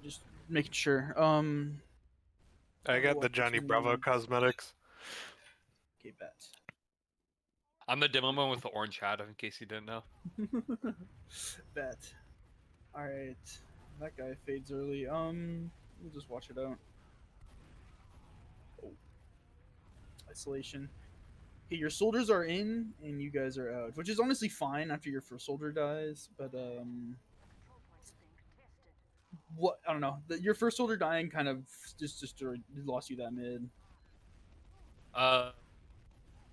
Just making sure. I got the what's Johnny your Bravo name? cosmetics. Okay, bet. I'm the demo man with the orange hat, in case you didn't know. Bet. All right, that guy fades early. We'll just watch it out. Oh. Isolation. Okay, your soldiers are in and you guys are out, which is honestly fine after your first soldier dies. But what I don't know. Your first soldier dying kind of just lost you that mid.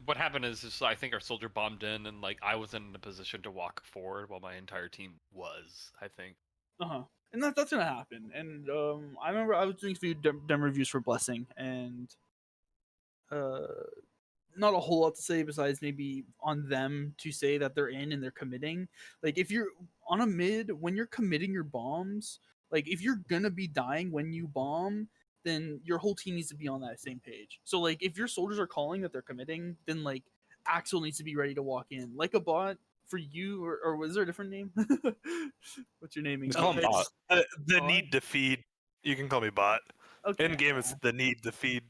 What happened is I think our soldier bombed in, and like I wasn't in a position to walk forward while my entire team was. I think. And that's gonna happen. And I remember I was doing a few demo reviews for Blessing, and uh, not a whole lot to say besides maybe on them to say that they're in and they're committing. Like if you're on a mid when you're committing your bombs, like if you're gonna be dying when you bomb, then your whole team needs to be on that same page. So like if your soldiers are calling that they're committing, then like Axel needs to be ready to walk in. Like a bot for you, or was there a different name? What's your naming? Just call him bot. The Bot? need to feed. You can call me bot. Okay. In game, it's the need to feed.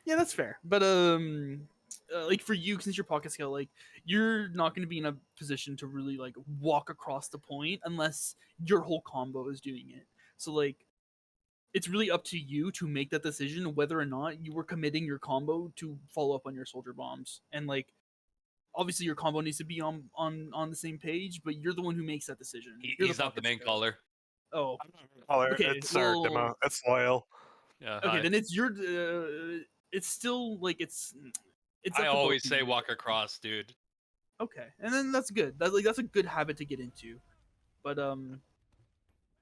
Yeah, that's fair. But like for you, since you're pocket scale, like you're not going to be in a position to really like walk across the point unless your whole combo is doing it. So like, it's really up to you to make that decision whether or not you were committing your combo to follow up on your soldier bombs. And like, obviously your combo needs to be on the same page, but you're the one who makes that decision. He's not the main caller. Oh, Caller, okay. it's our demo. It's loyal. Yeah. Okay, hi. then it's your. It's still like it's. I up to always both say of you. walk across, dude. Okay, and then that's good. That's a good habit to get into. But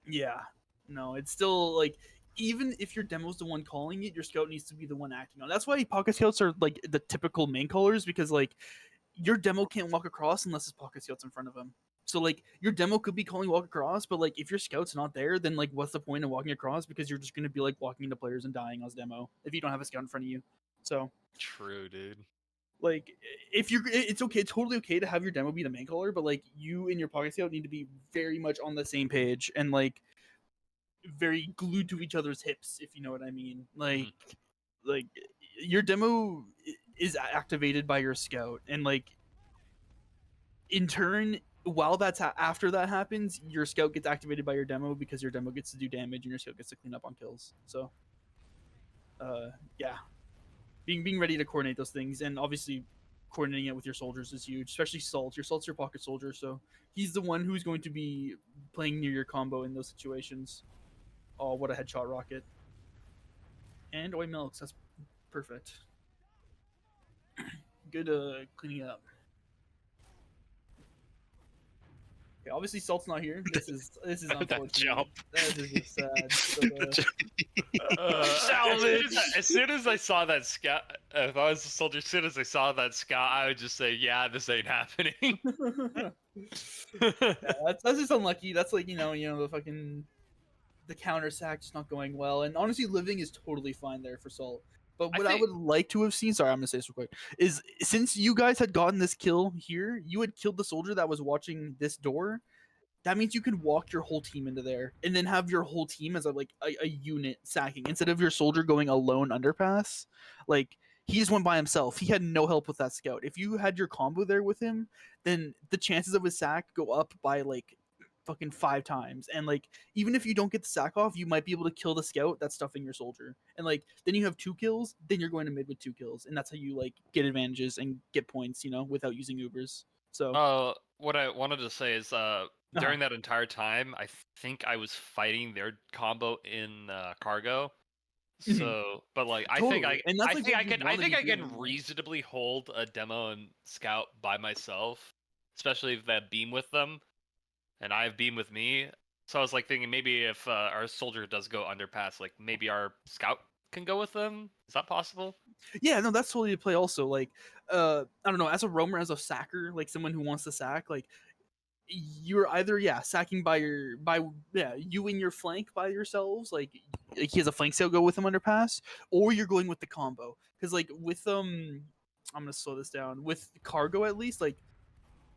yeah, no, it's still like even if your demo's the one calling it, your scout needs to be the one acting on. That's why pocket scouts are like the typical main callers because like your demo can't walk across unless his pocket scout's in front of him. So like your demo could be calling walk across, but like if your scout's not there, then like what's the point of walking across? Because you're just gonna be like walking into players and dying as demo if you don't have a scout in front of you. So True, dude. like if you're it's okay, totally okay to have your demo be the main caller, but like you and your pocket scout need to be very much on the same page and like very glued to each other's hips, if you know what I mean. Like your demo is activated by your scout, and like in turn, while after that happens, your scout gets activated by your demo because your demo gets to do damage and your scout gets to clean up on kills. So yeah, being ready to coordinate those things, and obviously coordinating it with your soldiers is huge, especially Salt. Your Salt's your pocket soldier, so he's the one who's going to be playing near your combo in those situations. Oh, what a headshot rocket. And Oi Milks, that's perfect. Good cleaning up. Okay, obviously Salt's not here. This is unfortunate. jump. That is just sad. But, As soon as I saw that scout, if I was a soldier, as soon as I saw that scout, I would just say, "Yeah, this ain't happening." yeah, that's just unlucky. That's like the fucking the counter sack just not going well. And honestly, living is totally fine there for Salt. But what I would like to have seen, sorry, I'm gonna say this real quick, is since you guys had gotten this kill here, you had killed the soldier that was watching this door. That means you can walk your whole team into there and then have your whole team as a unit sacking instead of your soldier going alone underpass. Like he just went by himself. He had no help with that scout. If you had your combo there with him, then the chances of his sack go up by like fucking 5 times. And like even if you don't get the sack off, you might be able to kill the scout that's stuffing your soldier. And like then you have 2 kills, then you're going to mid with 2 kills, and that's how you like get advantages and get points, without using Ubers. So what I wanted to say is, during that entire time, I think I was fighting their combo in cargo. So, but like, I think I can reasonably hold a demo and scout by myself, especially if that beam with them, and I have beam with me. So I was like thinking maybe if our soldier does go underpass, like maybe our scout can go with them. Is that possible? Yeah, no, that's totally a play. Also, like, I don't know, as a roamer, as a sacker, like someone who wants to sack, like you're either sacking you and your flank by yourselves, like he has a flank sale go with him underpass, or you're going with the combo because like with I'm gonna slow this down with cargo at least like.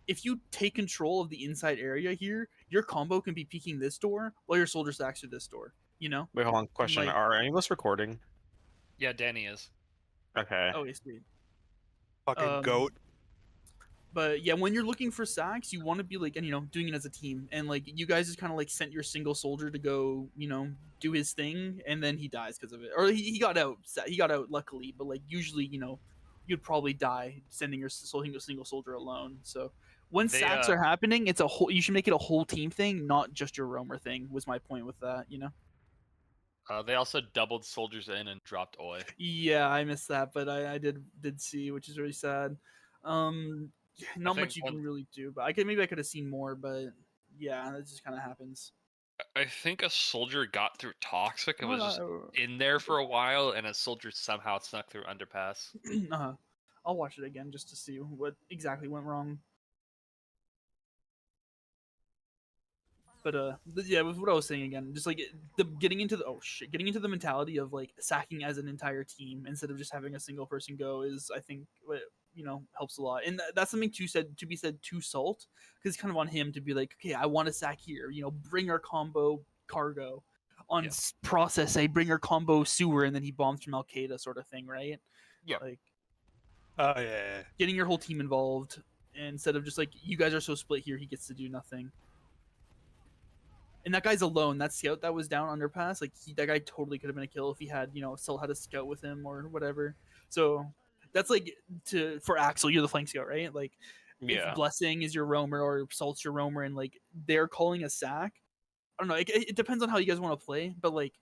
If you take control of the inside area here, your combo can be peeking this door while your soldier stacks through this door. You know. Wait, hold on. Question: Like, are any of us recording? Yeah, Danny is. Okay. okay, sweet. Fucking goat. But yeah, when you're looking for sacks, you want to be like, and doing it as a team, and like you guys just kind of like sent your single soldier to go, do his thing, and then he dies because of it, or he got out. He got out luckily, but like usually, you'd probably die sending your single soldier alone. So when sacks are happening, it's a whole. You should make it a whole team thing, not just your roamer thing. Was my point with that, They also doubled soldiers in and dropped Oi. Yeah, I missed that, but I did see, which is really sad. Not much you can really do, but maybe I could have seen more, but yeah, that just kind of happens. I think a soldier got through toxic and was just in there for a while, and a soldier somehow snuck through underpass. I'll watch it again just to see what exactly went wrong. But yeah, with what I was saying again, just like getting into the mentality of like sacking as an entire team instead of just having a single person go is, I think, what helps a lot. And that's something to be said to Salt, because it's kind of on him to be like, okay, I want to sack here, bring our combo cargo on process, say bring our combo sewer, and then he bombs from Al Qaeda sort of thing, right? Yeah. Like, oh yeah, getting your whole team involved instead of just like, you guys are so split here, he gets to do nothing. And that guy's alone. That scout that was down underpass, like that guy totally could have been a kill if he had, still had a scout with him or whatever. So that's like for Axel, you're the flank scout, right? Like, if Blessing is your roamer or Salt's your roamer, and like they're calling a sack, I don't know. It depends on how you guys want to play, but like,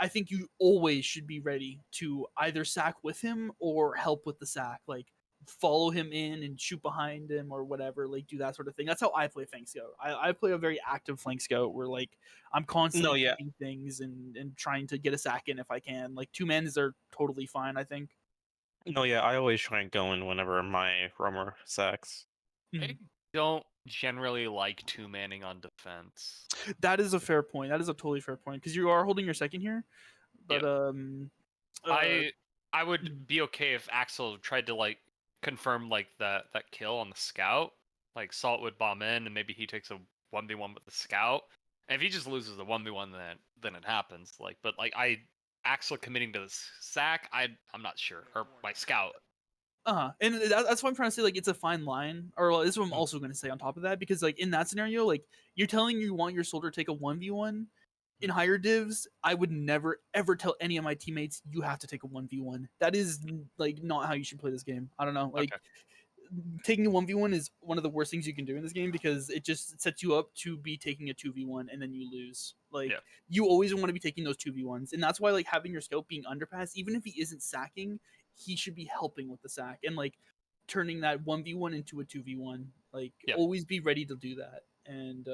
I think you always should be ready to either sack with him or help with the sack. Like, follow him in and shoot behind him or whatever, like do that sort of thing. That's how I play flank scout. I play a very active flank scout where like I'm constantly doing things and trying to get a sack in if I can. Like, two mans are totally fine, I think. No, yeah, I always try and go in whenever my roamer sacks. I don't generally like two-manning on defense. That is a fair point. That is a totally fair point, because you are holding your second here. But I would be okay if Axel tried to like confirm like that kill on the scout. Like, Salt would bomb in and maybe he takes a 1v1 with the scout. And if he just loses the 1v1, then it happens. Like, but like Axel committing to the sack, I'm not sure. Or my scout. And that's why I'm trying to say, like, it's a fine line, or this is what I'm also going to say on top of that, because like in that scenario, like, you're telling you want your soldier to take a 1v1 in higher divs. I would never ever tell any of my teammates you have to take a 1v1. That is like not how you should play this game. I don't know, like, taking a 1v1 is one of the worst things you can do in this game, because it just sets you up to be taking a 2v1 and then you lose. Like, you always want to be taking those 2v1s, and that's why like having your scout being underpass, even if he isn't sacking, he should be helping with the sack and like turning that 1v1 into a 2v1. Like, always be ready to do that. And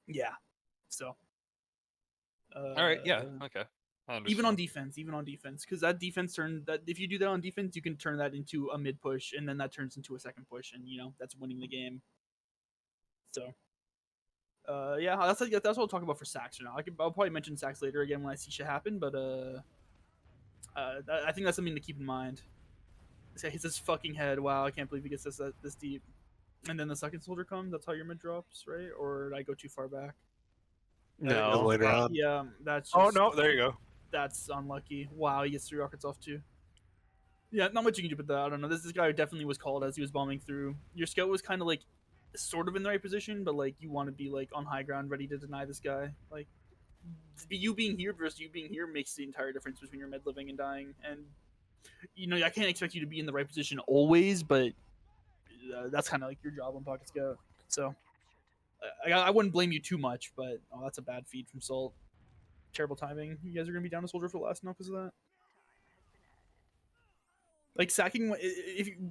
yeah, so all right, okay. Even on defense, because that defense if you do that on defense, you can turn that into a mid push, and then that turns into a second push, and that's winning the game. So yeah, that's what I'll talk about for sacks for now. I'll probably mention sacks later again when I see shit happen, but I think that's something to keep in mind. This guy hits his fucking head. Wow, I can't believe he gets this deep. And then the second soldier comes. That's how your mid drops, right? Or did I go too far back? No, later on. Yeah, that's. Oh no, there you go. That's unlucky. Wow, he gets 3 rockets off too. Yeah, not much you can do with that. I don't know. This guy definitely was called as he was bombing through. Your scout was kind of like, sort of in the right position, but like you want to be like on high ground, ready to deny this guy. Like, you being here versus you being here makes the entire difference between your med living and dying. And I can't expect you to be in the right position always, but that's kind of like your job on Pocket Scout. So I wouldn't blame you too much, but that's a bad feed from Salt. Terrible timing. You guys are gonna be down a soldier for last now because of that. Like, sacking,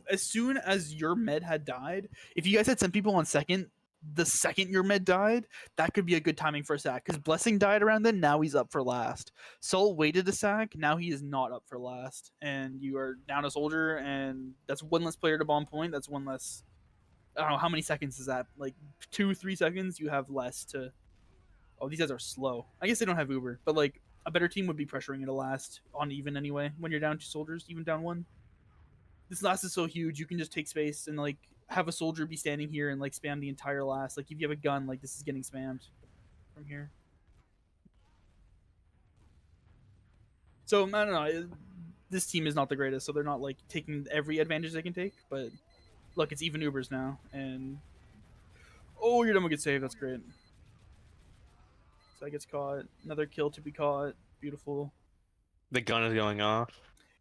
as soon as your med had died, if you guys had sent people on second, the second your med died, that could be a good timing for a sack, because Blessing died around then. Now he's up for last. Soul waited a sack. Now he is not up for last, and you are down a soldier, and that's one less player to bomb point. That's one less. I don't know how many seconds is that. Like 2-3 seconds. You have less to. Oh, these guys are slow. I guess they don't have Uber, but like a better team would be pressuring it to last on even anyway. When you're down 2 soldiers, even down 1. This last is so huge. You can just take space and like have a soldier be standing here and like spam the entire last. Like, if you have a gun, like, this is getting spammed from here. So I don't know. This team is not the greatest, so they're not like taking every advantage they can take. But look, it's even Ubers now, and your demo gets saved. That's great. So that gets caught. Another kill to be caught. Beautiful. The gun is going off.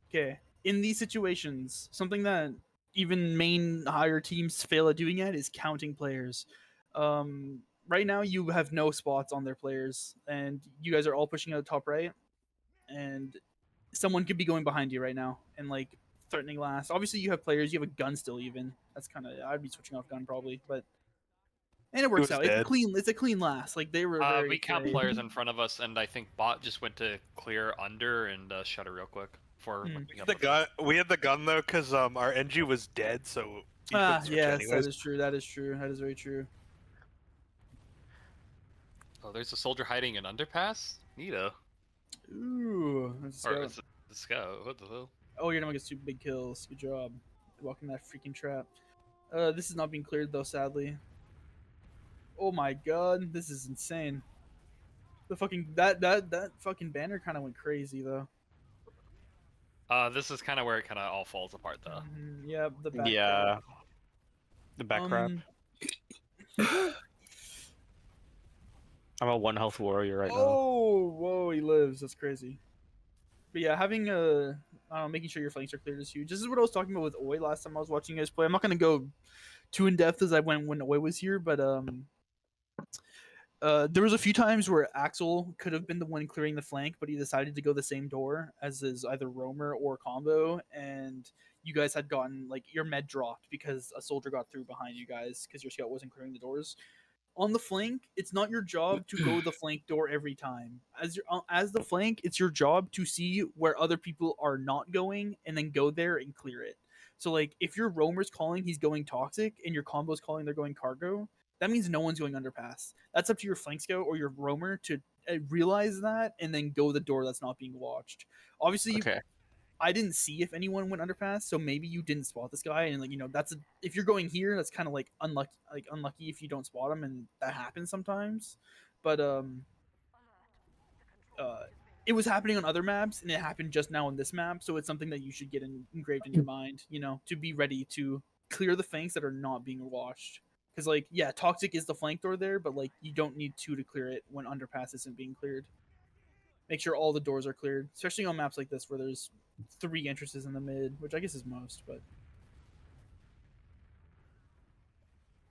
Okay. In these situations, something that even main higher teams fail at doing yet is counting players. Right now, you have no spots on their players, and you guys are all pushing out the top right, and someone could be going behind you right now and like threatening last. Obviously, you have players. You have a gun still. Even that's kind of I'd be switching off gun probably, but and it works out. It's a dead. clean. It's a clean last. Like they were very. We count afraid. players in front of us, and I think bot just went to clear under and shut it real quick for. We had the gun though, because our NG was dead, so. Yes, that is true. That is true. That is very true. Oh, there's a soldier hiding in underpass. Neato. Ooh, let's go. Let's go. What the hell? Oh, you're gonna get 2 big kills. Good job. Walking that freaking trap. This is not being cleared though, sadly. Oh my god, this is insane. The fucking that fucking banner kind of went crazy though. This is kind of where it kind of all falls apart though. Yeah, the back. Yeah. The back crap. I'm a 1 health warrior right now. Oh, whoa, he lives. That's crazy. But yeah, having making sure your flanks are cleared is huge. This is what I was talking about with Oi last time I was watching you guys play. I'm not gonna go too in depth as I went when Oi was here, but there was a few times where Axel could have been the one clearing the flank, but he decided to go the same door as his either roamer or combo, and you guys had gotten like your med dropped because a soldier got through behind you guys because your scout wasn't clearing the doors. On the flank, it's not your job to go the flank door every time. As the flank, it's your job to see where other people are not going and then go there and clear it. So like if your roamer's calling he's going toxic and your combo's calling they're going cargo, that means no one's going underpass. That's up to your flank scout or your roamer to realize that and then go the door that's not being watched. Obviously, Okay. I didn't see if anyone went underpass, so maybe you didn't spot this guy, and like if you're going here, that's kind of like unlucky if you don't spot him, and that happens sometimes. But it was happening on other maps, and it happened just now on this map, so it's something that you should get engraved in your mind, to be ready to clear the flanks that are not being watched. Because like toxic is the flank door there, but like you don't need 2 to clear it when underpass isn't being cleared. Make sure all the doors are cleared, especially on maps like this where there's 3 entrances in the mid, which I guess is most, but.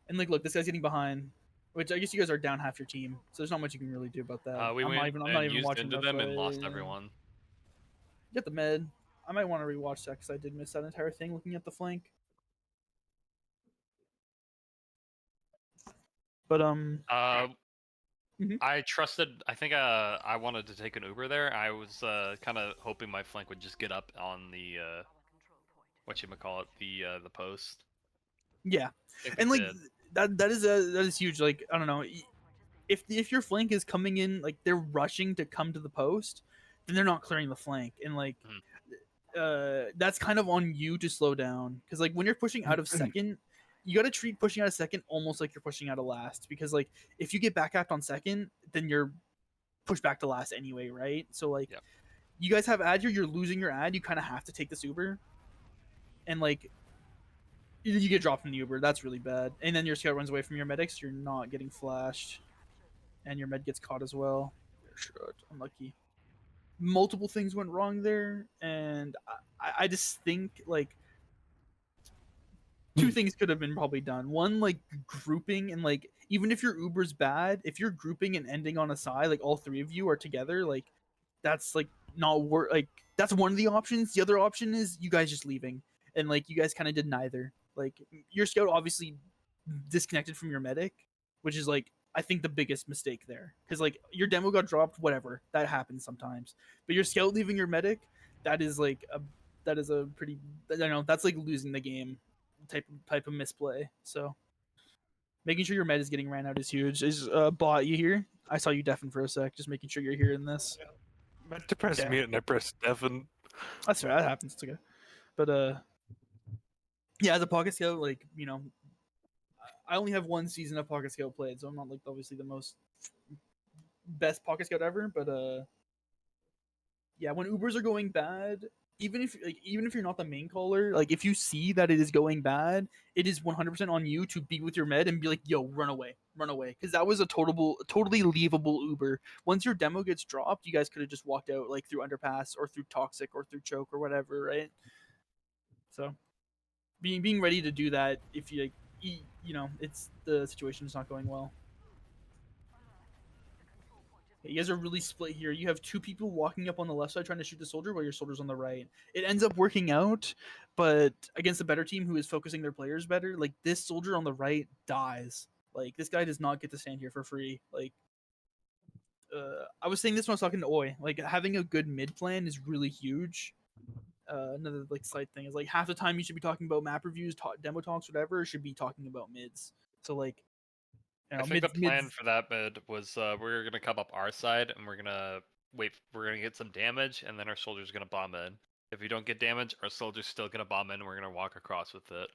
And like, look, this guy's getting behind, which I guess you guys are down half your team, so there's not much you can really do about that. I'm not even watching into them and lost everyone. Get the mid. I might want to rewatch that because I did miss that entire thing looking at the flank. But I trusted. I think I wanted to take an Uber there. I was kind of hoping my flank would just get up on the the post. Yeah, and like that is huge. Like I don't know, if your flank is coming in, like they're rushing to come to the post, then they're not clearing the flank, and like that's kind of on you to slow down because like when you're pushing out of second. You got to treat pushing out of second almost like you're pushing out of last because like if you get back capped on second, then you're pushed back to last anyway, right? So like you guys have ad here, you're losing your ad, you kind of have to take this Uber, and like you get dropped from the Uber. That's really bad. And then your scout runs away from your medics. You're not getting flashed, and your med gets caught as well. Shit, unlucky. Multiple things went wrong there, and I just think like. 2 things could have been probably done. One, like grouping, and like even if your Uber's bad, if you're grouping and ending on a side, like all 3 of you are together, like that's like not work. Like that's one of the options. The other option is you guys just leaving, and like you guys kind of did neither. Like your scout obviously disconnected from your medic, which is like I think the biggest mistake there, because like your demo got dropped, whatever, that happens sometimes. But your scout leaving your medic, that is a pretty, I don't know, that's like losing the game. Type of misplay. So making sure your med is getting ran out is huge. Is bot you here? I saw you deafen for a sec. Just making sure you're here in this. Meant to press mute and I pressed deafen. That's fair. That happens. It's okay. But yeah, as a pocket scout, like I only have 1 season of pocket scout played, so I'm not like obviously the most best pocket scout ever. But Yeah, when Ubers are going bad, even if you're not the main caller, like if you see that it is going bad, it is 100% on you to be with your med and be like, "Yo, run away, because that was a totally leavable Uber. Once your demo gets dropped, you guys could have just walked out like through underpass or through toxic or through choke or whatever, right? So being ready to do that if you like, it's the situation is not going well. You guys are really split here. You have two people walking up on the left side trying to shoot the soldier while your soldier's on the right. It ends up working out, but against a better team who is focusing their players better, like this soldier on the right dies. Like this guy does not get to stand here for free. Like I was saying this when I was talking to Oi. Like having a good mid plan is really huge. Another like slight thing is like half the time you should be talking about map reviews, demo talks, whatever. Should be talking about mids. So like I think the plan for that mid was we're gonna come up our side and we're gonna get some damage, and then our soldier's gonna bomb in. If we don't get damage, our soldier's still gonna bomb in, and we're gonna walk across with it.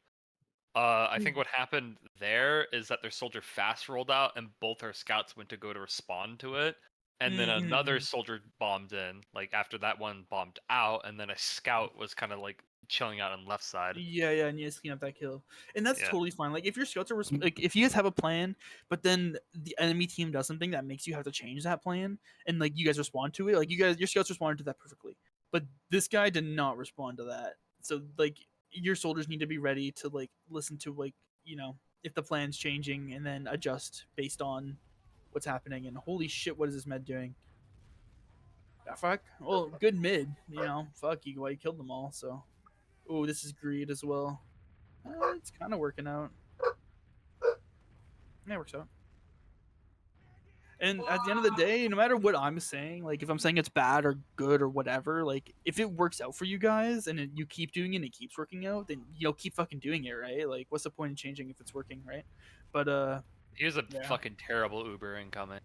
I think what happened there is that their soldier fast rolled out, and both our scouts went to go to respond to it, and then another soldier bombed in. Like after that one bombed out, and then a scout was kind of like chilling out on left side. Yeah, and you just clean up that kill, and that's totally fine. Like if your scouts are like if you guys have a plan, but then the enemy team does something that makes you have to change that plan, and like you guys respond to it, like your scouts responded to that perfectly, but this guy did not respond to that. So like your soldiers need to be ready to like listen to like if the plan's changing and then adjust based on what's happening. And holy shit, what is this med doing? Yeah, fuck. Well, good mid. Fuck you. Why you killed them all? So. Oh, this is greed as well. It's kind of working out. Yeah, it works out. And at the end of the day, no matter what I'm saying, like if I'm saying it's bad or good or whatever, like if it works out for you guys and you keep doing it and it keeps working out, then keep fucking doing it, right? Like what's the point in changing if it's working, right? But here's a fucking terrible Uber incoming.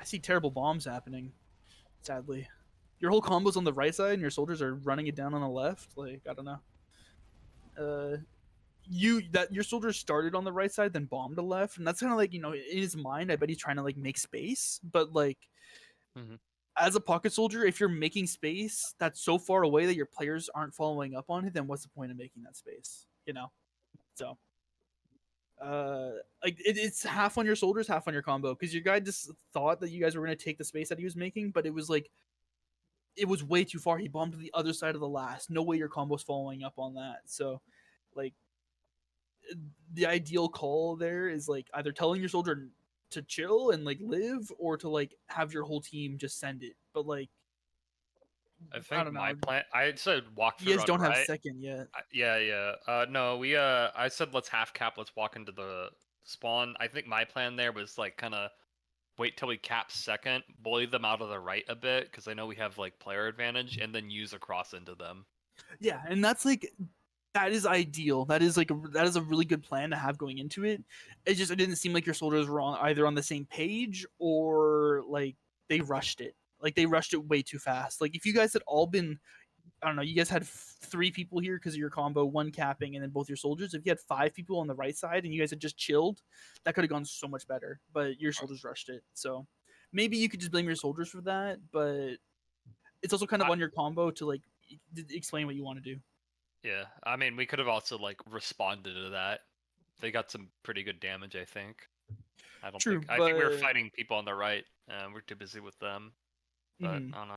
I see terrible bombs happening, sadly. Your whole combo's on the right side and your soldiers are running it down on the left. Like I don't know. Your soldier started on the right side, then bombed the left, and that's kind of like in his mind. I bet he's trying to like make space, but like as a pocket soldier, if you're making space that's so far away that your players aren't following up on it, then what's the point of making that space? So like it's half on your soldiers, half on your combo, because your guy just thought that you guys were going to take the space that he was making, but it was way too far. He bombed to the other side of the last. No way your combo's following up on that. So, like, the ideal call there is like either telling your soldier to chill and like live, or to like have your whole team just send it. But like, I think my plan. I said walk through. You guys don't right. have second yet. Yeah. No, we. I said let's half cap. Let's walk into the spawn. I think my plan there was like kind of wait till we cap second, bully them out of the right a bit, because I know we have like player advantage, and then use a cross into them. Yeah, and that is ideal. That is a really good plan to have going into it. It didn't seem like your soldiers were either on the same page, or like they rushed it. Like they rushed it way too fast. Like if you guys had all been, I don't know, you guys had 3 people here because of your combo, 1 capping, and then both your soldiers. If you had 5 people on the right side and you guys had just chilled, that could have gone so much better. But your soldiers rushed it. So maybe you could just blame your soldiers for that. But it's also kind of on your combo to like explain what you want to do. Yeah, I mean, we could have also like responded to that. They got some pretty good damage, I think. I think we were fighting people on the right. We're too busy with them. But I don't know.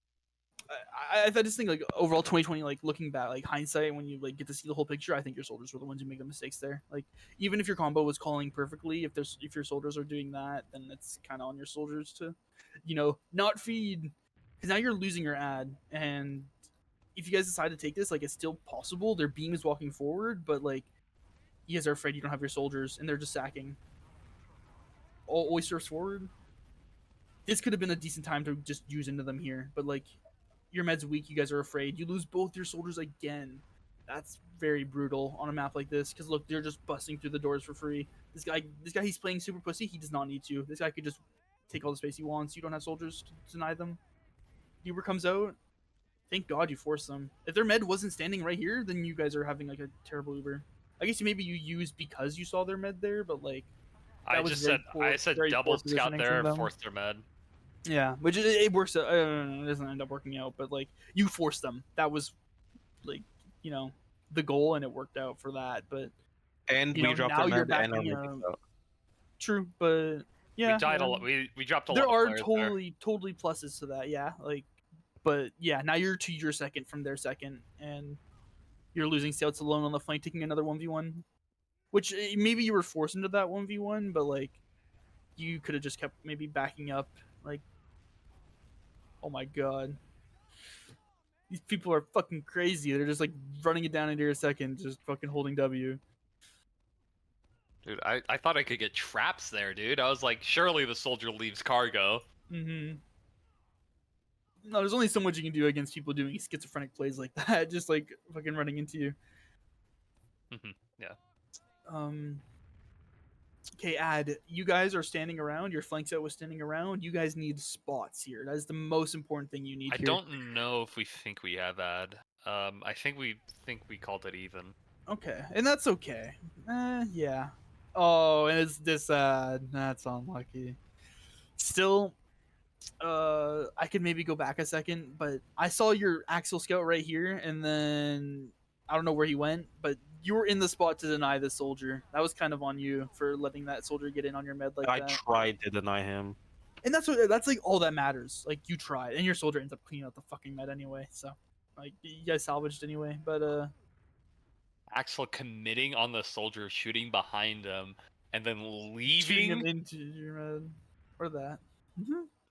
I just think like overall 2020, like looking back, like hindsight, when you like get to see the whole picture, I think your soldiers were the ones who make the mistakes there. Like even if your combo was calling perfectly, if your soldiers are doing that, then it's kind of on your soldiers to, not feed, because now you're losing your ad. And if you guys decide to take this, like it's still possible. Their beam is walking forward, but like you guys are afraid you don't have your soldiers, and they're just sacking. All oysters forward. This could have been a decent time to just use into them here, but like your med's weak, you guys are afraid. You lose both your soldiers again. That's very brutal on a map like this, because look, they're just busting through the doors for free. This guy, he's playing super pussy. He does not need to. This guy could just take all the space he wants. You don't have soldiers to deny them. Uber comes out. Thank God you forced them. If their med wasn't standing right here, then you guys are having like a terrible Uber. I guess maybe you used because you saw their med there, but like I said double scout there and forced their med. Yeah, which it works. It doesn't end up working out, but like you forced them. That was like the goal, and it worked out for that. But And we dropped now our you're med and our backing medics out. True, but We died a lot. We dropped a there lot of are players totally pluses to that. Yeah, like, but yeah, now you're to your second from their second, and you're losing scouts alone on the flank, taking another 1v1, which maybe you were forced into that 1v1, but like you could have just kept maybe backing up. Like, oh my god, these people are fucking crazy. They're just like running it down into your second, just fucking holding W. Dude, I thought I could get traps there, dude. I was like, surely the soldier leaves cargo. Mm-hmm. No, there's only so much you can do against people doing schizophrenic plays like that, just like fucking running into you. Yeah. Okay, you guys are standing around. Your flank set was standing around. You guys need spots here. That is the most important thing you need I here. don't know if we think we have ad. I think we called it even. Okay, and that's okay. Yeah. Oh, and it's this that's unlucky. Still, I could maybe go back a second, but I saw your Axel scout right here, and then I don't know where he went, but you were in the spot to deny the soldier. That was kind of on you for letting that soldier get in on your med like I that. tried to deny him. And that's like all that matters. Like you tried, and your soldier ends up cleaning out the fucking med anyway. So, like you guys salvaged anyway. But Axel committing on the soldier, shooting behind him, and then shooting leaving him into your med or that.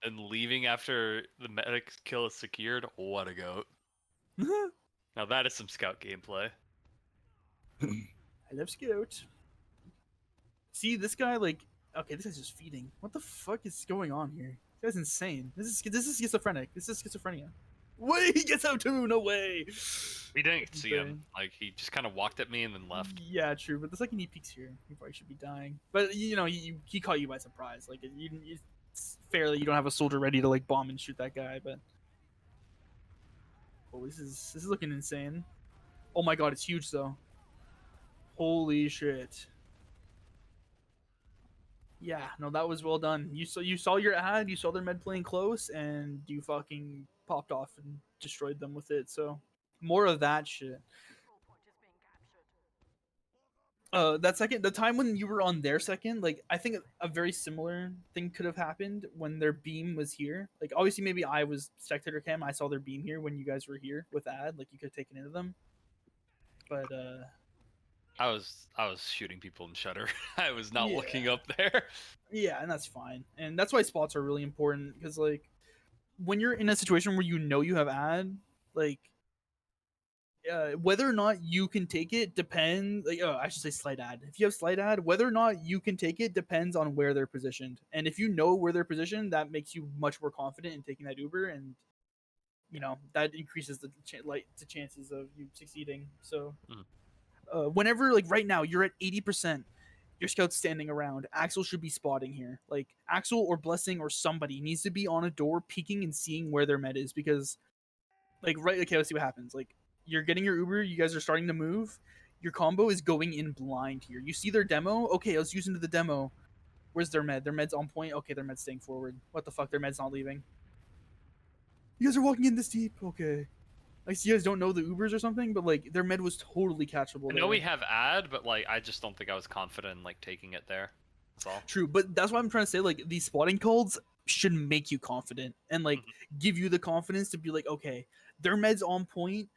and leaving after the medic kill is secured. What a goat! Now that is some scout gameplay. I love scout. See this guy like okay, this guy's just feeding. What the fuck is going on here? This guy's insane. This is schizophrenic. This is schizophrenia. Wait, he gets out too. No way. We didn't see him. Like he just kind of walked at me and then left. Yeah, true. But the second he peeks here, he probably should be dying. But he caught you by surprise. Like it's fair that you don't have a soldier ready to like bomb and shoot that guy. But oh, this is looking insane. Oh my god, it's huge though. Holy shit. Yeah, no, that was well done. You saw your ad, you saw their med playing close, and you fucking popped off and destroyed them with it. So more of that shit. The time when you were on their second, like I think a very similar thing could have happened when their beam was here. Like obviously maybe I was spectator cam, I saw their beam here when you guys were here with ad, like you could have taken into them. But I was shooting people in Shutter. I was not looking up there. Yeah, and that's fine. And that's why spots are really important because like when you're in a situation where you have ad, like whether or not you can take it depends. Like, I should say slight ad. If you have slight ad, whether or not you can take it depends on where they're positioned. And if you know where they're positioned, that makes you much more confident in taking that Uber, and that increases the chances of you succeeding. So, whenever like right now you're at 80%, your scout's standing around. Axel should be spotting here. Like Axel or Blessing or somebody needs to be on a door, peeking and seeing where their med is because, like, okay, let's see what happens. Like. You're getting your Uber, you guys are starting to move. Your combo is going in blind here. You see their demo? Okay, let's use into the demo. Where's their med? Their med's on point. Okay, their med's staying forward. What the fuck? Their med's not leaving. You guys are walking in this deep. Okay. I see you guys don't know the Ubers or something, but like their med was totally catchable. I know we have ad, but like I just don't think I was confident in like taking it there. That's all. True, but that's what I'm trying to say. Like these spotting calls should make you confident and like give you the confidence to be like, okay, their med's on point.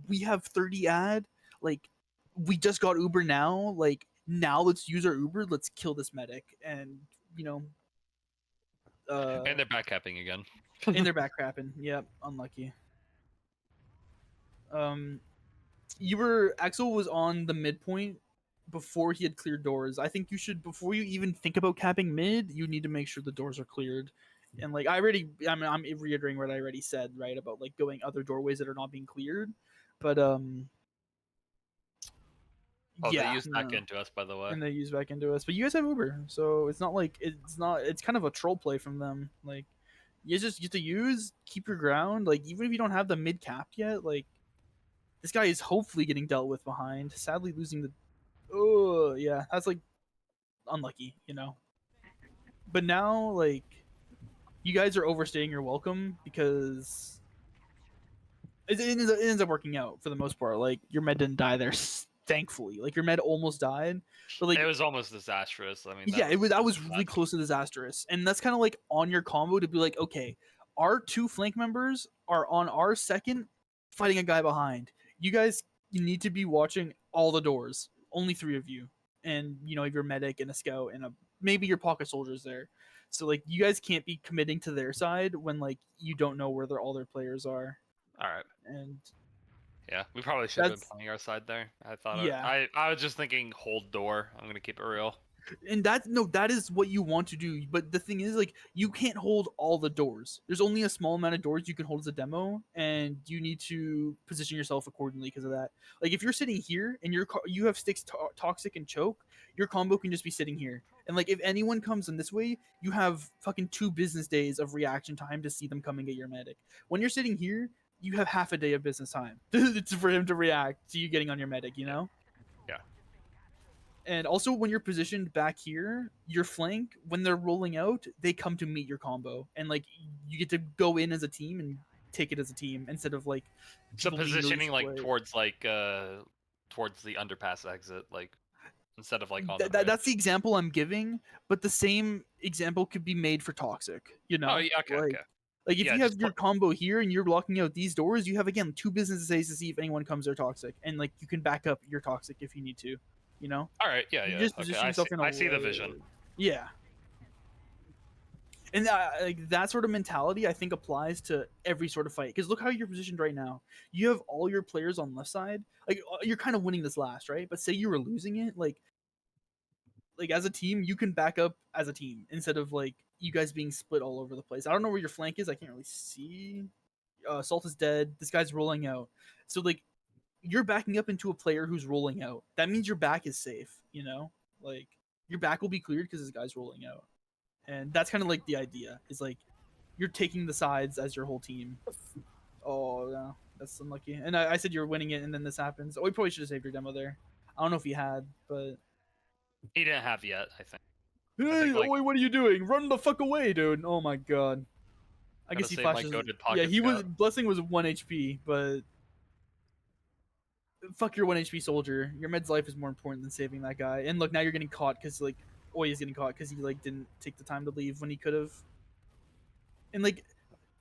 We have 30 ad, like we just got Uber now, like now let's use our Uber, let's kill this medic. And and they're backcapping again. and they're backcrapping. Yep, unlucky. Axel was on the midpoint before he had cleared doors. I think you should, before you even think about capping mid, you need to make sure the doors are cleared. And like I'm reiterating what I already said, right, about like going other doorways that are not being cleared. But they use back into us, by the way. And they use back into us. But you guys have Uber, so it's not like it's kind of a troll play from them. Like you just get to keep your ground. Like even if you don't have the mid capped yet, like this guy is hopefully getting dealt with behind. Sadly losing the that's like unlucky, But now like you guys are overstaying your welcome because it ends up working out for the most part. Like your med didn't die there, thankfully. Like your med almost died, but like it was almost disastrous. I mean, yeah, that was really close to disastrous, and that's kind of like on your combo to be like, okay, our 2 flank members are on our second, fighting a guy behind. You need to be watching all the doors. Only 3 of you, and you know your medic and a scout and maybe your pocket soldiers there. So like you guys can't be committing to their side when like you don't know where all their players are. All right. And yeah, we probably should have been playing our side there. I thought. Yeah. I was just thinking hold door. I'm gonna keep it real. And that is what you want to do, but the thing is like you can't hold all the doors. There's only a small amount of doors you can hold as a demo, and you need to position yourself accordingly because of that. Like if you're sitting here and you have sticks toxic and choke, your combo can just be sitting here, and like if anyone comes in this way, you have fucking 2 business days of reaction time to see them come and get your medic. When you're sitting here, you have half a day of business time for him to react to you getting on your medic, you know? Yeah. And also, when you're positioned back here, your flank, when they're rolling out, they come to meet your combo, and like you get to go in as a team and take it as a team instead of like. So positioning like towards the underpass exit, like instead of like on that's the example I'm giving, but the same example could be made for toxic. You know? Oh yeah, okay, like, okay. Like if you have your combo here and you're blocking out these doors, you have again 2 business days to see if anyone comes there toxic, and like you can back up your toxic if you need to. You know? All right, yeah, you yeah. just Okay, position yourself in a I see the vision. Yeah. And like that sort of mentality, I think, applies to every sort of fight. Because look how you're positioned right now. You have all your players on left side. Like you're kind of winning this last, right? But say you were losing it, like as a team, you can back up as a team instead of like you guys being split all over the place. I don't know where your flank is. I can't really see. Salt is dead. This guy's rolling out. So like you're backing up into a player who's rolling out. That means your back is safe, you know? Like your back will be cleared because this guy's rolling out. And that's kind of like the idea. Is like you're taking the sides as your whole team. Oh no, that's unlucky. And I said you're winning it, and then this happens. Oh, we probably should have saved your demo there. I don't know if he had, but he didn't have yet. I think. Hey, what are you doing? Run the fuck away, dude! Oh my god. I guess he flashes. Yeah, he was blessing was 1 HP, but fuck your 1 HP soldier. Your med's life is more important than saving that guy. And look, now you're getting caught because like Oi is getting caught because he like didn't take the time to leave when he could have. And like,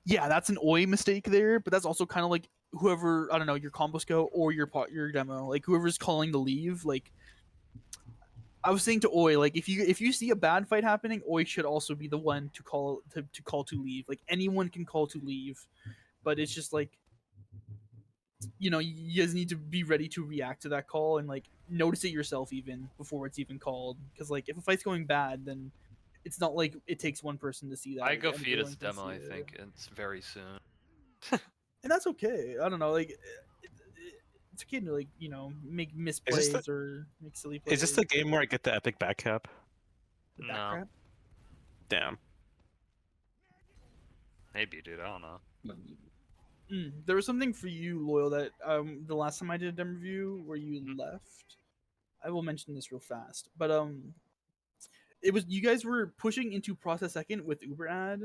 yeah, that's an Oi mistake there, but that's also kind of like whoever, I don't know, your combo scout or your demo, like whoever's calling the leave. Like, I was saying to Oi, like if you see a bad fight happening, Oi should also be the one to call to leave. Like anyone can call to leave, but it's just like, you know, you guys need to be ready to react to that call and like notice it yourself even before it's even called. Because like if a fight's going bad, then it's not like it takes one person to see that. I go feed his demo. I think it's very soon. And that's okay. I don't know, like it's okay to like, you know, make misplays or make silly plays. Is this the game where I get the epic back cap? No. Damn. Maybe, dude. I don't know. There was something for you, Loyal, that the last time I did a demo review where you left. I will mention this real fast, but it was you guys were pushing into process second with Uber ad,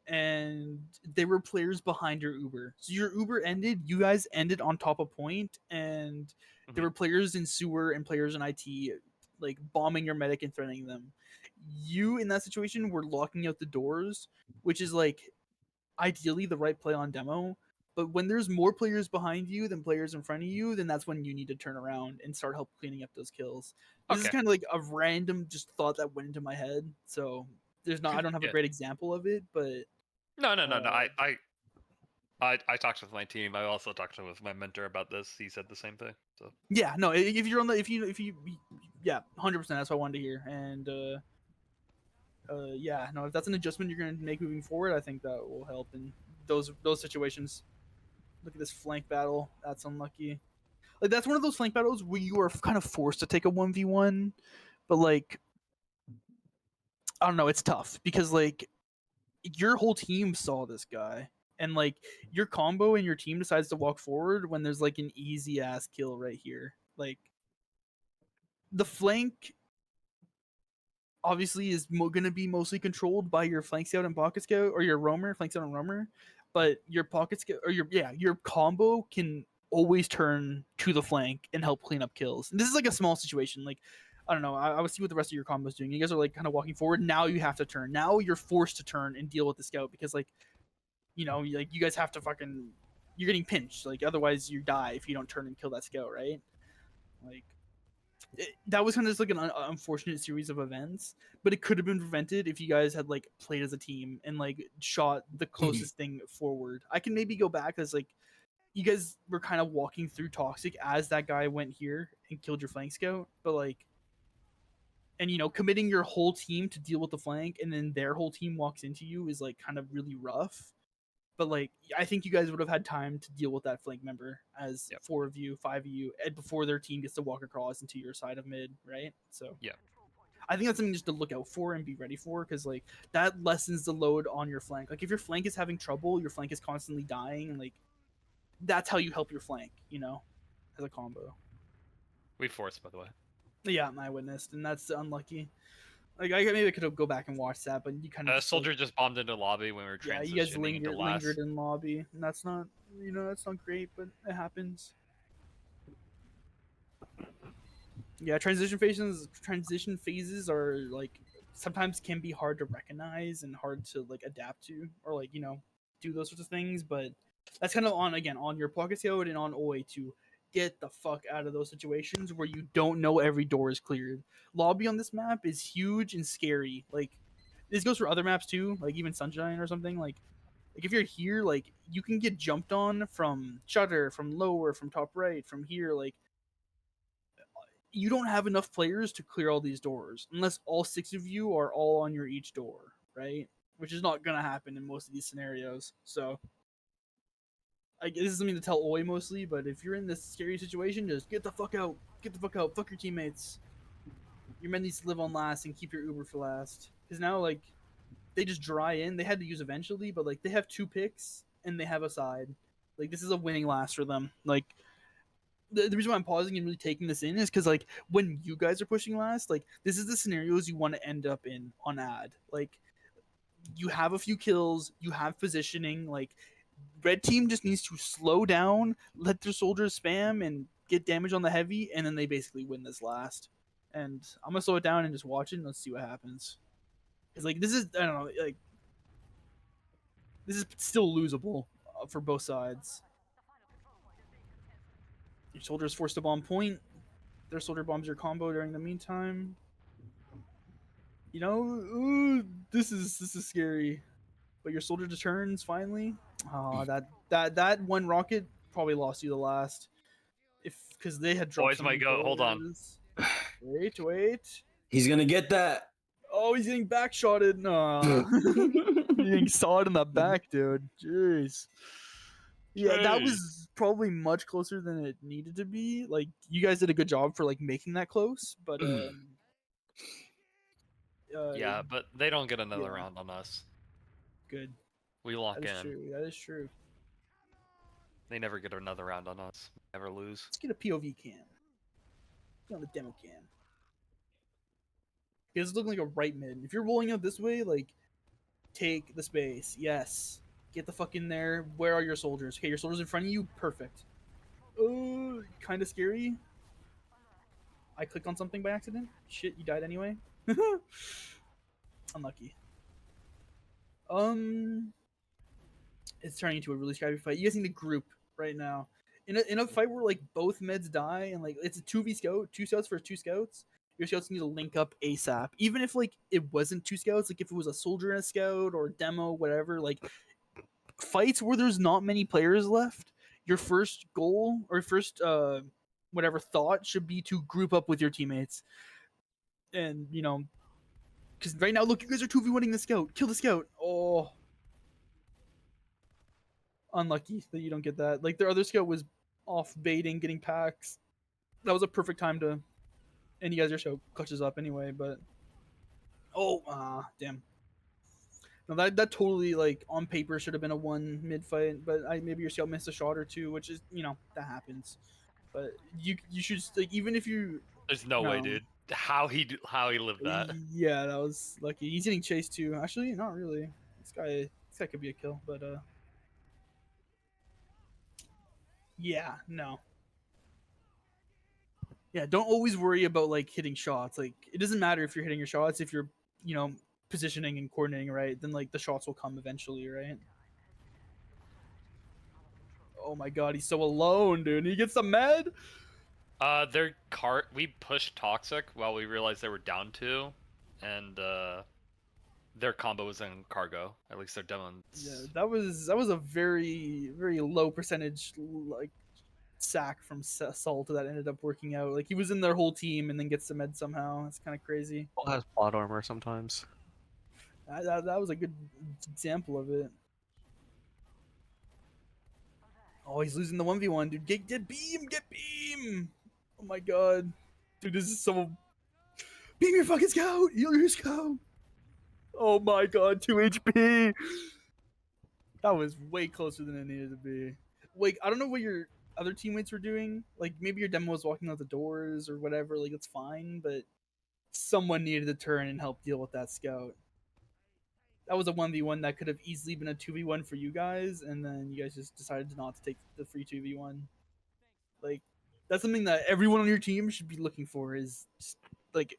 and there were players behind your Uber. So your Uber ended, you guys ended on top of point, and there were players in sewer and players in IT like bombing your medic and threatening them. You in that situation were locking out the doors, which is like ideally the right play on demo. But when there's more players behind you than players in front of you, then that's when you need to turn around and start help cleaning up those kills. This is kind of like a random just thought that went into my head. So there's not, I don't have a great example of it, but no. I talked with my team. I also talked with my mentor about this. He said the same thing. So yeah, no, if you're on the, if you, yeah, 100%. That's what I wanted to hear. And yeah, no, if that's an adjustment you're gonna make moving forward, I think that will help in those situations. Look at this flank battle. That's unlucky. Like that's one of those flank battles where you are kind of forced to take a 1v1, but like I don't know, it's tough because like your whole team saw this guy, and like your combo and your team decides to walk forward when there's like an easy ass kill right here. Like the flank obviously is going to be mostly controlled by your flank scout and pocket scout, or your roamer, flank scout and roamer. But your pocket scout or your combo can always turn to the flank and help clean up kills. And this is like a small situation. Like, I don't know. I would see what the rest of your combo's doing. You guys are like kind of walking forward. Now you have to turn. Now you're forced to turn and deal with the scout because like, like you guys have to fucking. You're getting pinched. Like otherwise you die if you don't turn and kill that scout, right? Like. That was kind of just like an unfortunate series of events, but it could have been prevented if you guys had like played as a team and like shot the closest thing forward. I can maybe go back as like you guys were kind of walking through toxic as that guy went here and killed your flank scout, but like, and committing your whole team to deal with the flank and then their whole team walks into you is like kind of really rough. But like, I think you guys would have had time to deal with that flank member as 4 of you, 5 of you, and before their team gets to walk across into your side of mid, right? So yeah, I think that's something just to look out for and be ready for, because like that lessens the load on your flank. Like if your flank is having trouble, your flank is constantly dying, like that's how you help your flank, as a combo. We forced, by the way. Yeah, I witnessed, and that's unlucky. Like maybe I could go back and watch that, but you kind of soldier just bombed into lobby when we were transitioning. Yeah, you guys lingered in lobby, and that's not that's not great, but it happens. Yeah, transition phases are like sometimes can be hard to recognize and hard to like adapt to, or like do those sorts of things. But that's kind of on your pocket scout and on OA to get the fuck out of those situations where you don't know every door is cleared. Lobby on this map is huge and scary. Like this goes for other maps too, like even Sunshine or something. Like if you're here, like you can get jumped on from shutter, from lower, from top right, from here. Like you don't have enough players to clear all these doors unless all 6 of you are all on your each door, right? Which is not gonna happen in most of these scenarios. So this is something to tell Oi mostly, but if you're in this scary situation, just get the fuck out. Get the fuck out. Fuck your teammates. Your men needs to live on last and keep your Uber for last. Because now, like, they just dry in. They had to use eventually, but, like, they have 2 picks and they have a side. Like, this is a winning last for them. Like, the reason why I'm pausing and really taking this in is because, like, when you guys are pushing last, like, this is the scenarios you want to end up in on ad. Like, you have a few kills, you have positioning, like, red team just needs to slow down, let their soldiers spam and get damage on the heavy, and then they basically win this last. And I'm gonna slow it down and just watch it and let's see what happens. Cause like this is I don't know, like this is still losable for both sides. Your soldier is forced to bomb point. Their soldier bombs your combo during the meantime. Ooh, this is scary. But your soldier returns finally. Oh, that one rocket probably lost you the last. Because they had dropped. Boys might go. Hold on. Wait. He's gonna get that. Oh, he's getting backshotted. No, getting sawed in the back, dude. Jeez. Yeah, that was probably much closer than it needed to be. Like you guys did a good job for like making that close, but yeah, but they don't get another round on us. Good. We lock in. That is true. They never get another round on us. Never lose. Let's get a POV cam. Get on the demo cam. It's looking like a right mid. If you're rolling out this way, like, take the space. Yes. Get the fuck in there. Where are your soldiers? Okay, your soldiers in front of you. Perfect. Oh, kind of scary. I clicked on something by accident. Shit, you died anyway. Unlucky. It's turning into a really scrappy fight. You guys need to group right now. In a fight where like both meds die and like it's a 2v scout, 2 scouts versus 2 scouts, your scouts need to link up ASAP. Even if like it wasn't 2 scouts, like if it was a soldier and a scout or a demo, whatever, like fights where there's not many players left, your first goal or first whatever thought should be to group up with your teammates. And because right now, look, you guys are 2v1ing the scout. Kill the scout. Oh. Unlucky that you don't get that. Like, their other scout was off baiting, getting packs. That was a perfect time to... And you guys, your show clutches up anyway, but... Oh, damn. No, that totally, like, on paper should have been a 1 mid-fight, but maybe your scout missed a shot or 2, which is, that happens. But you should, like, even if you... There's no way, dude. how he lived that. Yeah, that was lucky. He's getting chased too. Actually, not really. This guy could be a kill, but yeah, no. Yeah, don't always worry about like hitting shots. Like it doesn't matter if you're hitting your shots if you're, you know, positioning and coordinating right, then like the shots will come eventually, right? Oh my god, he's so alone, dude. He gets the med. Their cart. We pushed toxic while we realized they were down 2, and their combo was in cargo. At least their demons. Yeah, that was a very low percentage like sack from Salt that ended up working out. Like he was in their whole team and then gets the med somehow. It's kind of crazy. All has plot armor sometimes. That was a good example of it. Oh, he's losing the 1v1, dude. Get beam, get beam. Oh my god, dude, this is so. Beam your fucking scout. Heal your scout. Oh my god, 2 HP. That was way closer than it needed to be. Wait, I don't know what your other teammates were doing. Like maybe your demo was walking out the doors or whatever. Like it's fine, but someone needed to turn and help deal with that scout. That was a 1v1 that could have easily been a 2v1 for you guys, and then you guys just decided not to take the free 2v1. Like that's something that everyone on your team should be looking for, is just, like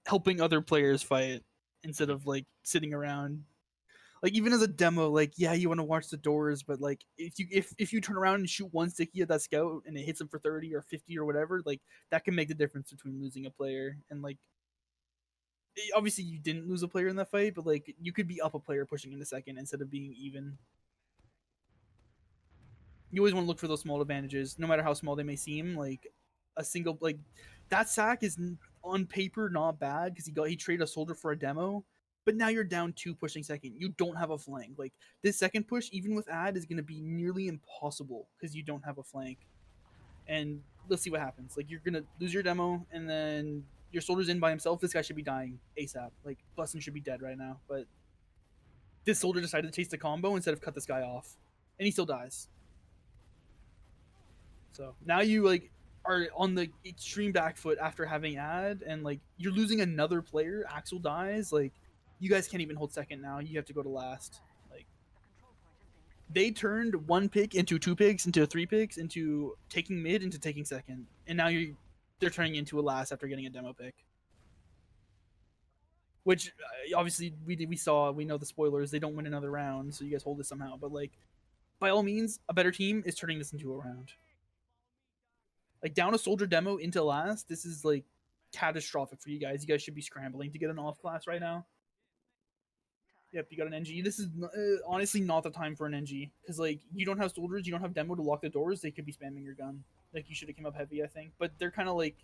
helping other players fight instead of like sitting around. Like even as a demo, like yeah, you want to watch the doors, but like if you turn around and shoot one sticky at that scout and it hits him for 30 or 50 or whatever, like that can make the difference between losing a player. And like obviously you didn't lose a player in that fight, but like you could be up a player pushing in a second instead of being even. You always want to look for those small advantages, no matter how small they may seem. Like a single, like that sack is on paper not bad because he traded a soldier for a demo, but now you're down 2 pushing second. You don't have a flank. Like this second push, even with ad, is going to be nearly impossible because you don't have a flank. And let's see what happens. Like you're going to lose your demo, and then your soldier's in by himself. This guy should be dying ASAP. Like Bussin should be dead right now, but this soldier decided to chase the combo instead of cut this guy off, and he still dies. So now you like are on the extreme back foot after having ad, and like you're losing another player. Axel dies. Like you guys can't even hold second now. You have to go to last. Like they turned 1 pick into 2 picks into 3 picks into taking mid into taking second, and now they're turning into a last after getting a demo pick. Which obviously we know the spoilers. They don't win another round, so you guys hold this somehow. But like by all means, a better team is turning this into a round. Like down a soldier demo into last, this is like catastrophic for you guys. You guys should be scrambling to get an off class right now. Yep, you got an NG. This is honestly not the time for an NG because like you don't have soldiers, you don't have demo to lock the doors. They could be spamming your gun. Like you should have came up heavy, I think. But they're kind of like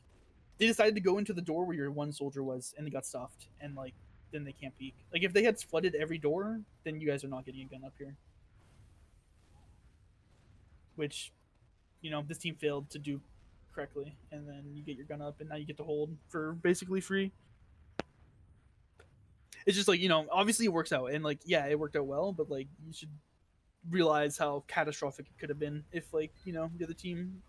they decided to go into the door where your one soldier was, and they got stuffed, and like then they can't peek. Like if they had flooded every door, then you guys are not getting a gun up here. Which, you know, this team failed to do correctly, and then you get your gun up, and now you get to hold for basically free. It's just like, you know, obviously it works out, and like yeah, it worked out well, but like you should realize how catastrophic it could have been if like, you know, the other team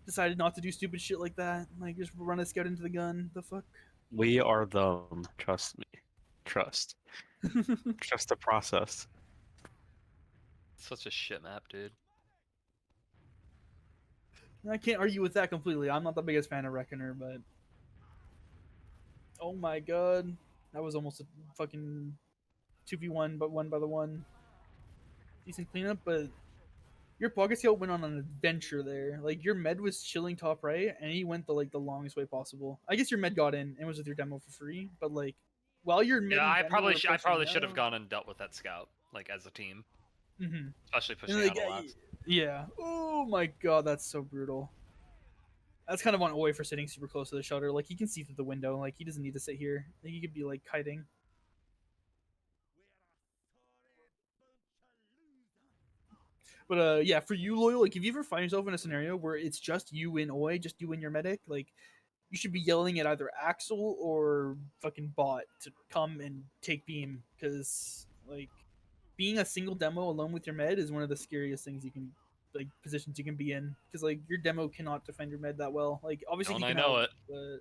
decided not to do stupid shit like that, like just run a scout into the gun. The fuck. We are them. Trust me. Trust. Trust the process. Such a shit map, dude. I can't argue with that completely. I'm not the biggest fan of Reckoner, but oh my god, that was almost a fucking 2v1, but won by the one. Decent cleanup, but your pocket scout went on an adventure there. Like your med was chilling top right, and he went the longest way possible. I guess your med got in and was with your demo for free, but like while your med, yeah, I probably should have gone and dealt with that scout like as a team, especially pushing out a lot. Yeah. Oh my god, that's so brutal. That's kind of on Oi for sitting super close to the shutter. Like he can see through the window. Like he doesn't need to sit here. Like, he could be like kiting. But yeah, for you, Loyal, like if you ever find yourself in a scenario where it's just you in Oi, just you and your medic, like you should be yelling at either Axel or fucking bot to come and take beam, because like being a single demo alone with your med is one of the scariest things you can, like positions you can be in, because like your demo cannot defend your med that well. Like obviously Don't he I can know help, it?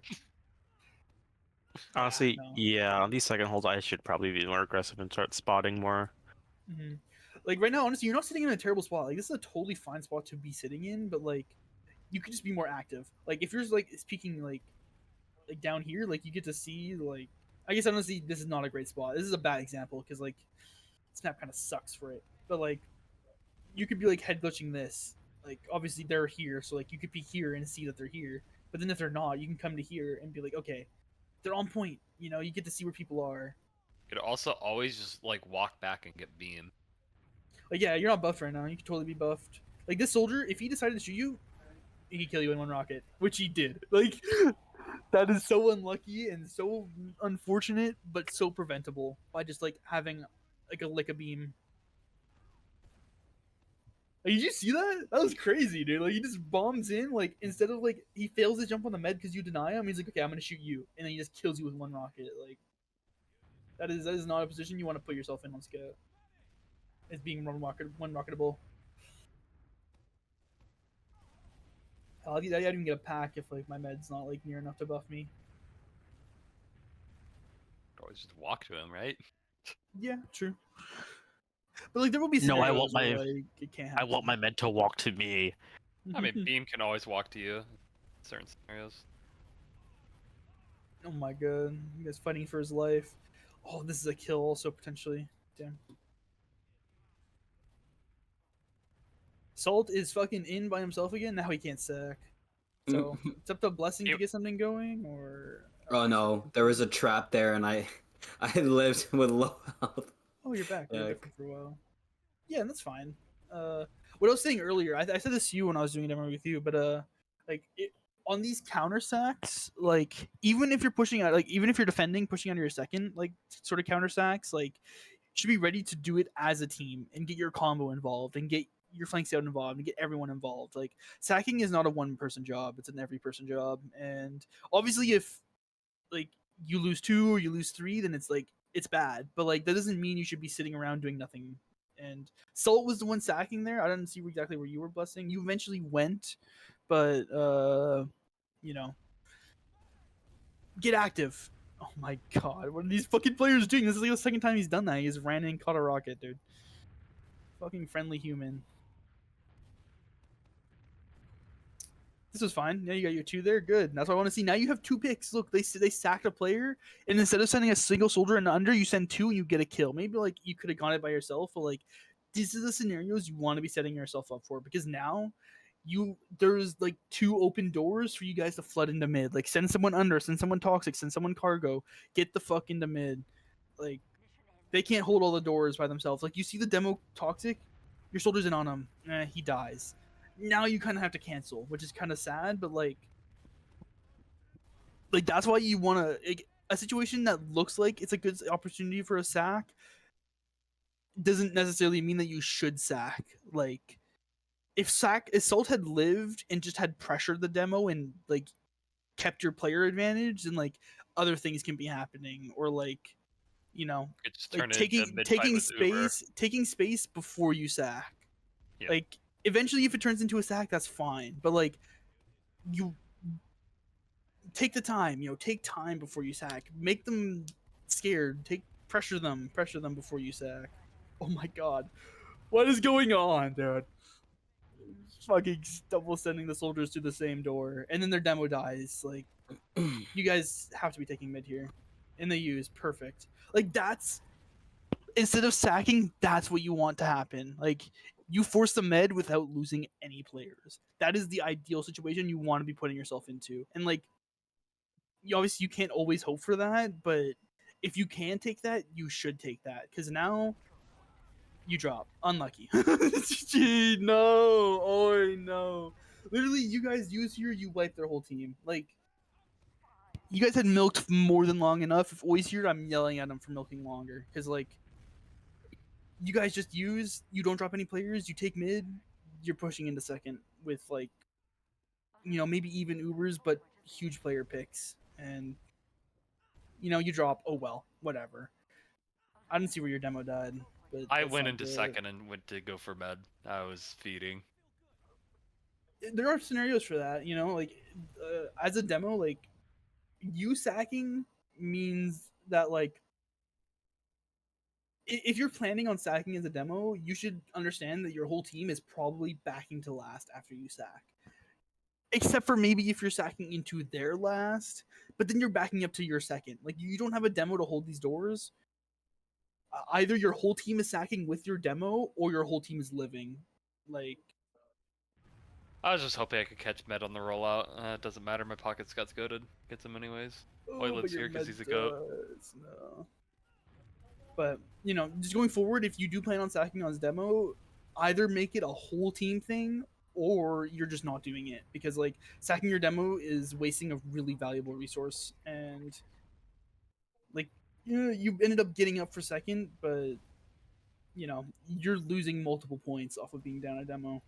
Honestly, No. yeah, on these second holds, I should probably be more aggressive and start spotting more. Mm-hmm. Like right now, honestly, you're not sitting in a terrible spot. Like this is a totally fine spot to be sitting in, but like you could just be more active. Like if you're like speaking like down here, like you get to see like I guess honestly this is not a great spot. This is a bad example because like this map kind of sucks for it. But like you could be like head glitching this. Like obviously they're here, so like you could be here and see that they're here. But then if they're not, you can come to here and be like, okay, they're on point. You know, you get to see where people are. You could also always just like walk back and get beam. Like yeah, you're not buffed right now. You could totally be buffed. Like this soldier, if he decided to shoot you, he could kill you in one rocket, which he did. Like that is so unlucky and so unfortunate, but so preventable by just like having like a lick a beam. Like, did you see that? That was crazy, dude. Like he just bombs in, like instead of like he fails to jump on the med because you deny him, he's like, okay, I'm gonna shoot you, and then he just kills you with one rocket. Like that is not a position you want to put yourself in on Scout. It's being one rocketable. I'd even get a pack if like my med's not like near enough to buff me. Always just walk to him, right? Yeah, true. But like there will be No, scenarios where like it can't happen. I want my men to walk to me. I mean, beam can always walk to you in certain scenarios. Oh my god, you guys fighting for his life. Oh, this is a kill also potentially. Damn. Salt is fucking in by himself again. Now he can't sack. So it's up to Blessing to get something going, or. Oh no, there was a trap there, and I lived with low health. Oh, you're back. You're different for a while. Yeah, that's fine. What I was saying earlier, I said this to you when I was doing a demo with you, but like on these counter sacks, like even if you're pushing out, like even if you're defending, pushing onto your second, like sort of counter sacks, like you should be ready to do it as a team and get your combo involved and get your flank scout involved and get everyone involved. Like sacking is not a one person job; it's an every person job. And obviously, if like you lose 2 or you lose 3, then it's like it's bad. But like that doesn't mean you should be sitting around doing nothing. And Salt was the one sacking there. I didn't see exactly where you were Blessing. You eventually went, but you know, get active. Oh my god, what are these fucking players doing? This is like the second time he's done that. He's ran in, caught a rocket, dude. Fucking friendly human. This was fine. Yeah, you got your 2 there. Good. That's what I want to see. Now you have 2 picks. Look, they sacked a player, and instead of sending a single soldier and under, you send 2 and you get a kill. Maybe like you could have gone it by yourself, but like these are the scenarios you want to be setting yourself up for, because now there's like 2 open doors for you guys to flood into mid. Like send someone under, send someone toxic, send someone cargo, get the fuck into mid. Like they can't hold all the doors by themselves. Like you see the demo toxic, your soldier's in on him, he dies. Now you kind of have to cancel, which is kind of sad, but like that's why you want to a situation that looks like it's a good opportunity for a sack doesn't necessarily mean that you should sack. Like if Salt had lived and just had pressured the demo and like kept your player advantage, then like other things can be happening, or like like taking space before you sack. Yeah. Like eventually if it turns into a sack, that's fine, but like you take the time, take time before you sack. Make them scared. Pressure them before you sack. Oh my god, what is going on, dude? Fucking double sending the soldiers to the same door, and then their demo dies. Like you guys have to be taking mid here, and they use perfect. Like that's instead of sacking, that's what you want to happen. Like you force the med without losing any players. That is the ideal situation you want to be putting yourself into. And like obviously you can't always hope for that, but if you can take that, you should take that, because now you drop. Unlucky. Gee, no. Oh no. Literally, you guys use here, you wipe their whole team. Like you guys had milked more than long enough. If Oi's here, I'm yelling at him for milking longer, because like you guys just you don't drop any players, you take mid, you're pushing into second with like maybe even Ubers, but huge player picks, and you drop. Oh well, whatever. I didn't see where your demo died, but I went into second and went to go for med. I was feeding. There are scenarios for that, like as a demo, like you sacking means that like if you're planning on sacking as a demo, you should understand that your whole team is probably backing to last after you sack. Except for maybe if you're sacking into their last, but then you're backing up to your second. Like, you don't have a demo to hold these doors. Either your whole team is sacking with your demo, or your whole team is living. Like, I was just hoping I could catch Med on the rollout. It doesn't matter. My pocket's got goated. Gets him anyways. Oilet's here because he's a goat. No. But, you know, just going forward, if you do plan on sacking on his demo, either make it a whole team thing, or you're just not doing it. Because, like, sacking your demo is wasting a really valuable resource. And, like, you ended up getting up for second, but, you know, you're losing multiple points off of being down a demo.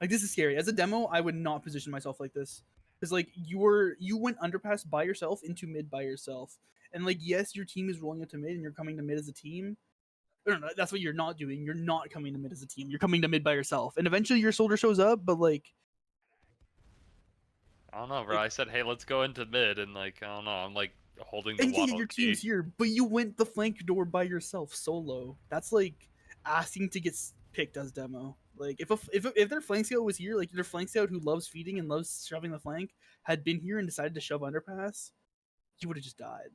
Like, this is scary. As a demo, I would not position myself like this. Because, like, you went underpass by yourself into mid by yourself. And, like, yes, your team is rolling up to mid and you're coming to mid as a team. No, that's what you're not doing. You're not coming to mid as a team. You're coming to mid by yourself. And eventually your soldier shows up, but, like... I don't know, bro. I said, hey, let's go into mid, and, like, I don't know. I'm, like, holding the wall. Your team's here, but you went the flank door by yourself solo. That's, like, asking to get picked as demo. Like, if their flank scout was here, like, their flank scout who loves feeding and loves shoving the flank had been here and decided to shove underpass, he would have just died.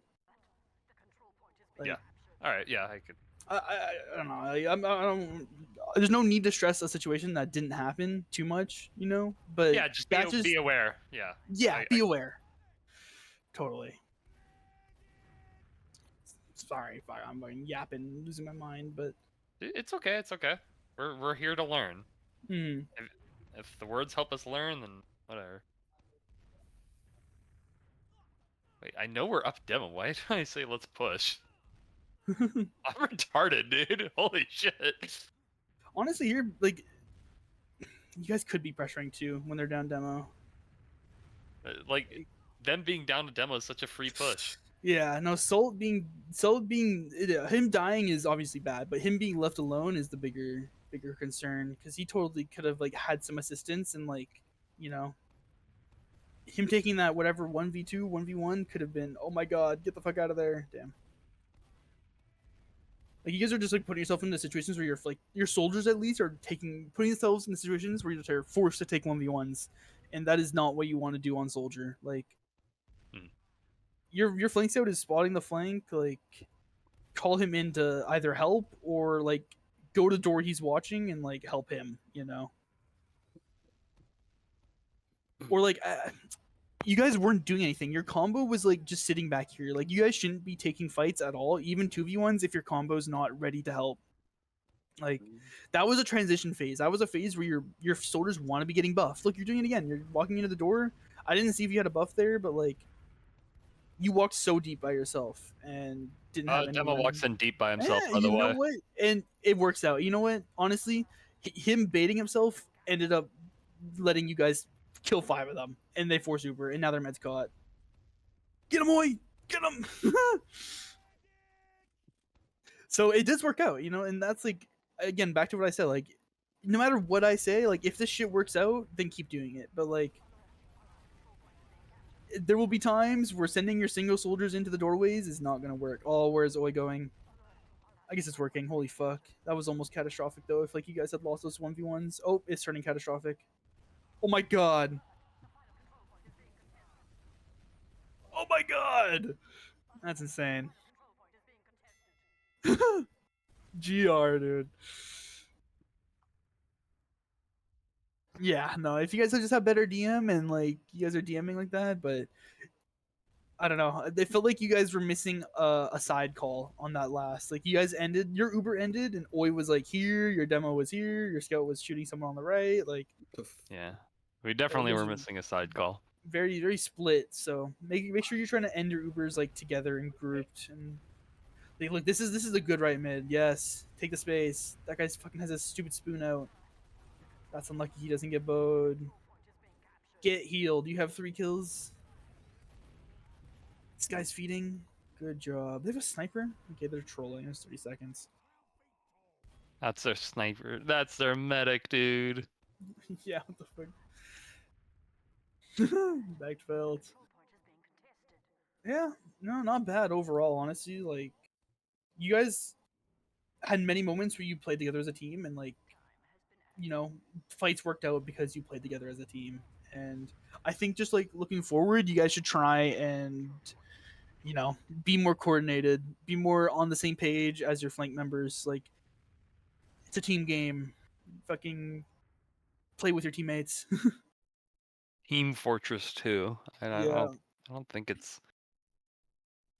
Like, yeah. All right. Yeah, I could. I don't know. I don't. There's no need to stress a situation that didn't happen too much, you know. But yeah, just be aware. Yeah. Yeah, be aware. Totally. Sorry if I'm yapping, losing my mind, but it's okay. It's okay. We're here to learn. Mm. If the words help us learn, then whatever. Wait, I know we're up demo. Why did I say let's push? I'm retarded, dude. Holy shit. Honestly, here, like, you guys could be pressuring too when they're down demo. Like, them being down to demo is such a free push. Yeah, no, Salt being him dying is obviously bad, but him being left alone is the bigger concern, because he totally could have, like, had some assistance, and, like, you know, him taking that whatever 1v2 1v1 could have been, oh my god, get the fuck out of there. Damn. Like, you guys are just, like, putting yourself into situations where you're, like, your soldiers at least are putting themselves in situations where you're forced to take 1v1s, and that is not what you want to do on soldier. Like, your flank scout is spotting the flank, like, call him in to either help or, like, go to the door he's watching and, like, help him, you know? Or, like, you guys weren't doing anything. Your combo was, like, just sitting back here. Like, you guys shouldn't be taking fights at all, even 2v1s, if your combo's not ready to help. Like, that was a transition phase. That was a phase where your soldiers want to be getting buffed. Look, you're doing it again. You're walking into the door. I didn't see if you had a buff there, but, like, you walked so deep by yourself and didn't have anyone. Demo walks in deep by himself, by the way. You know what? And it works out. You know what? Honestly, him baiting himself ended up letting you guys kill 5 of them, and they force Uber, and now their med's caught. Get him, Oi! Get him! So it does work out, you know, and that's, like, again, back to what I said, like, no matter what I say, like, if this shit works out, then keep doing it. But, like, there will be times where sending your single soldiers into the doorways is not going to work. Oh, where's Oi going? I guess it's working. Holy fuck. That was almost catastrophic, though, if, like, you guys had lost those 1v1s. Oh, it's turning catastrophic. Oh my god. Oh my god. That's insane. GR, dude. Yeah, no, if you guys just have better DM and, like, you guys are DMing like that, but I don't know. They felt like you guys were missing a side call on that last. Like, you guys ended, your Uber ended, and Oi was, like, here, your demo was here, your scout was shooting someone on the right. Like, yeah, we definitely were missing a side call. Very, very split. So make sure you're trying to end your Ubers, like, together and grouped. And, like, look, this is a good right mid. Yes, take the space. That guy's fucking has his stupid spoon out. That's unlucky. He doesn't get bowed. Get healed. You have 3 kills. This guy's feeding. Good job. They have a sniper? Okay, they're trolling. It's 30 seconds. That's their sniper. That's their medic, dude. Yeah, what the fuck? Backfelt. Yeah, no, not bad overall. Honestly, like you guys had many moments where you played together as a team, and like fights worked out because you played together as a team. And I think just like looking forward, you guys should try and be more coordinated, be more on the same page as your flank members. Like it's a team game. Fucking play with your teammates. Team Fortress 2. And Yeah. I don't think it's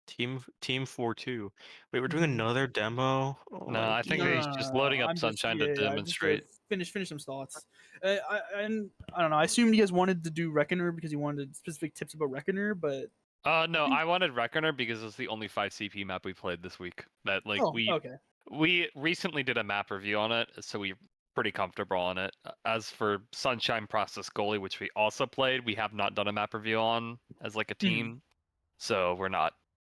Team 4-2. Wait, we're doing Mhm. another demo. Oh No, my I think No, no, he's no, just no, no. loading up I'm just Sunshine to I'm just demonstrate. finish some thoughts. And I don't know. I assumed you guys wanted to do Reckoner because you wanted specific tips about Reckoner, but No, I wanted Reckoner because it's the only 5 CP map we played this week. That like oh, okay. we recently did a map review on it, so we're pretty comfortable on it. As for Sunshine Process Goalie, which we also played, we have not done a map review on as like a team, so we're not